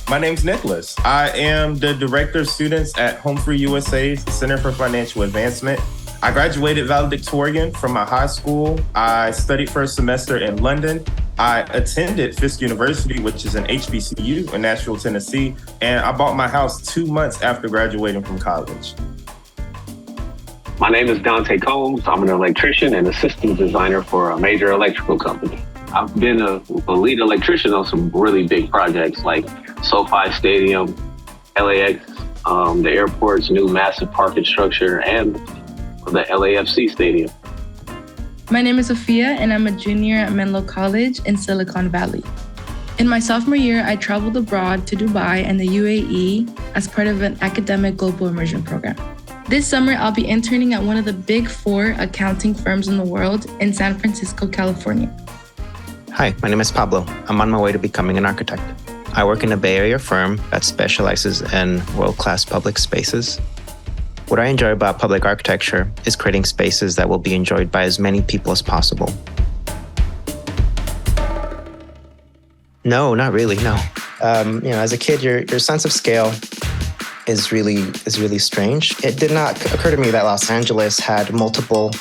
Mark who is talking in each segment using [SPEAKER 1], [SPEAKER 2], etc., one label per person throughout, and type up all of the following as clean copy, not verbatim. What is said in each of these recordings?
[SPEAKER 1] My name's Nicholas. I am the Director of Students at Home Free USA's Center for Financial Advancement. I graduated valedictorian from my high school. I studied for a semester in London. I attended Fisk University, which is an HBCU in Nashville, Tennessee, and I bought my house 2 months after graduating from college.
[SPEAKER 2] My name is Dante Combs. I'm an electrician and a systems designer for a major electrical company. I've been a lead electrician on some really big projects like SoFi Stadium, LAX, the airport's new massive parking structure, and the LAFC Stadium.
[SPEAKER 3] My name is Sophia, and I'm a junior at Menlo College in Silicon Valley. In my sophomore year, I traveled abroad to Dubai and the UAE as part of an academic global immersion program. This summer, I'll be interning at one of the big 4 accounting firms in the world in San Francisco, California.
[SPEAKER 4] Hi, my name is Pablo. I'm on my way to becoming an architect. I work in a Bay Area firm that specializes in world-class public spaces. What I enjoy about public architecture is creating spaces that will be enjoyed by as many people as possible. No, not really, no. As a kid, your sense of scale is really strange. It did not occur to me that Los Angeles had multiple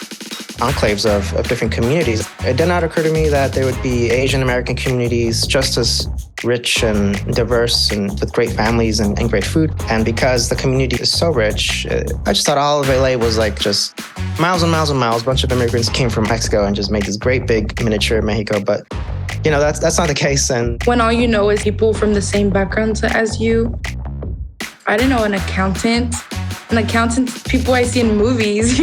[SPEAKER 4] enclaves of different communities. It did not occur to me that there would be Asian American communities just as rich and diverse and with great families and great food. And because the community is so rich, I just thought all of LA was like just miles and miles and miles. A bunch of immigrants came from Mexico and just made this great big miniature Mexico. But that's not the case. And
[SPEAKER 3] when all you know is people from the same backgrounds as you, I didn't know an accountant, people I see in movies,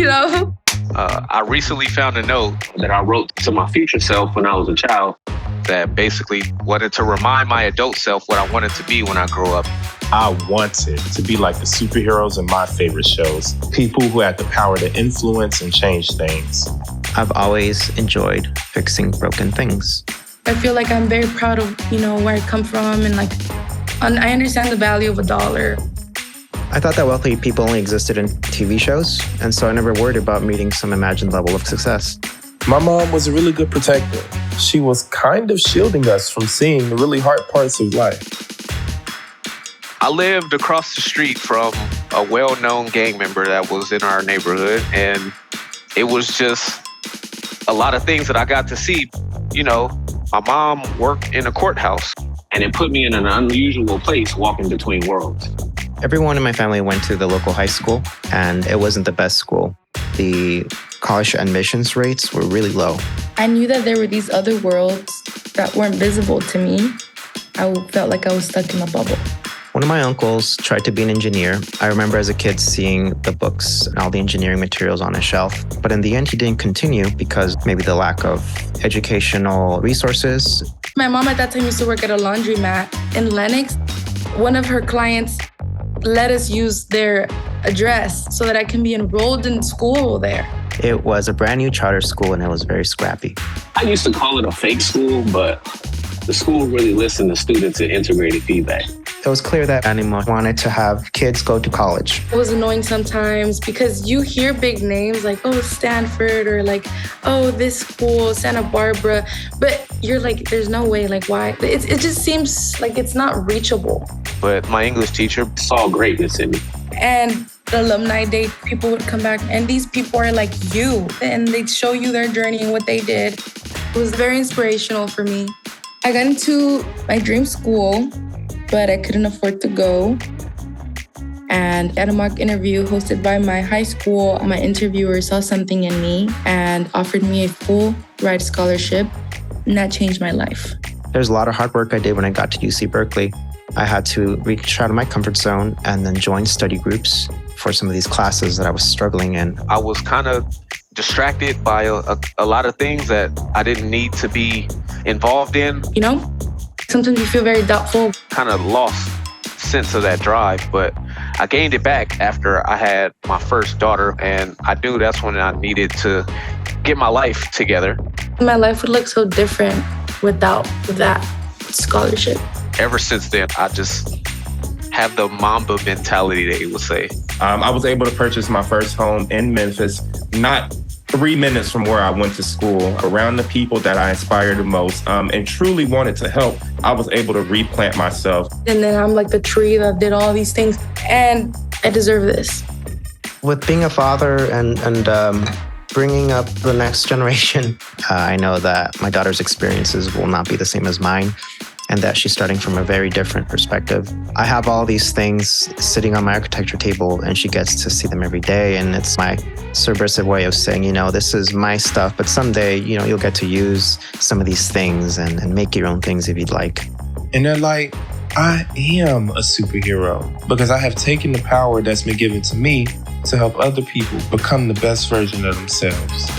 [SPEAKER 2] I recently found a note that I wrote to my future self when I was a child that basically wanted to remind my adult self what I wanted to be when I grow up.
[SPEAKER 5] I wanted to be like the superheroes in my favorite shows, people who had the power to influence and change things.
[SPEAKER 4] I've always enjoyed fixing broken things.
[SPEAKER 3] I feel like I'm very proud of, where I come from and I understand the value of $1.
[SPEAKER 4] I thought that wealthy people only existed in TV shows, and so I never worried about meeting some imagined level of success.
[SPEAKER 5] My mom was a really good protector. She was kind of shielding us from seeing the really hard parts of life.
[SPEAKER 2] I lived across the street from a well-known gang member that was in our neighborhood, and it was just a lot of things that I got to see. My mom worked in a courthouse, and it put me in an unusual place walking between worlds.
[SPEAKER 4] Everyone in my family went to the local high school, and it wasn't the best school. The college admissions rates were really low.
[SPEAKER 3] I knew that there were these other worlds that weren't visible to me. I felt like I was stuck in a bubble.
[SPEAKER 4] One of my uncles tried to be an engineer. I remember as a kid seeing the books and all the engineering materials on a shelf. But in the end, he didn't continue because maybe the lack of educational resources.
[SPEAKER 3] My mom at that time used to work at a laundromat in Lenox. One of her clients let us use their address so that I can be enrolled in school there.
[SPEAKER 4] It was a brand new charter school and it was very scrappy.
[SPEAKER 2] I used to call it a fake school, but the school really listened to students and integrated feedback.
[SPEAKER 4] It was clear that Anima wanted to have kids go to college.
[SPEAKER 3] It was annoying sometimes because you hear big names like, Stanford, or this school, Santa Barbara, but you're like, there's no way, why? It just seems like it's not reachable.
[SPEAKER 2] But my English teacher saw greatness in me.
[SPEAKER 3] And the alumni day, people would come back, and these people are like you, and they'd show you their journey and what they did. It was very inspirational for me. I got into my dream school, but I couldn't afford to go. And at a mock interview hosted by my high school, my interviewer saw something in me and offered me a full ride scholarship, and that changed my life.
[SPEAKER 4] There's a lot of hard work I did when I got to UC Berkeley. I had to reach out of my comfort zone and then join study groups for some of these classes that I was struggling in.
[SPEAKER 2] I was kind of distracted by a lot of things that I didn't need to be involved in.
[SPEAKER 3] Sometimes you feel very doubtful.
[SPEAKER 2] Kind of lost sense of that drive, but I gained it back after I had my first daughter, and I knew that's when I needed to get my life together.
[SPEAKER 3] My life would look so different without that scholarship.
[SPEAKER 2] Ever since then, I just have the Mamba mentality, they would say.
[SPEAKER 1] I was able to purchase my first home in Memphis, not 3 minutes from where I went to school, around the people that I inspired the most, and truly wanted to help I was able to replant myself.
[SPEAKER 3] And then I'm like the tree that did all these things, and I deserve this.
[SPEAKER 4] With being a father and bringing up the next generation, I know that my daughter's experiences will not be the same as mine, and that she's starting from a very different perspective. I have all these things sitting on my architecture table, and she gets to see them every day. And it's my subversive way of saying, this is my stuff, but someday, you'll get to use some of these things and make your own things if you'd like.
[SPEAKER 5] And they're like, I am a superhero because I have taken the power that's been given to me to help other people become the best version of themselves.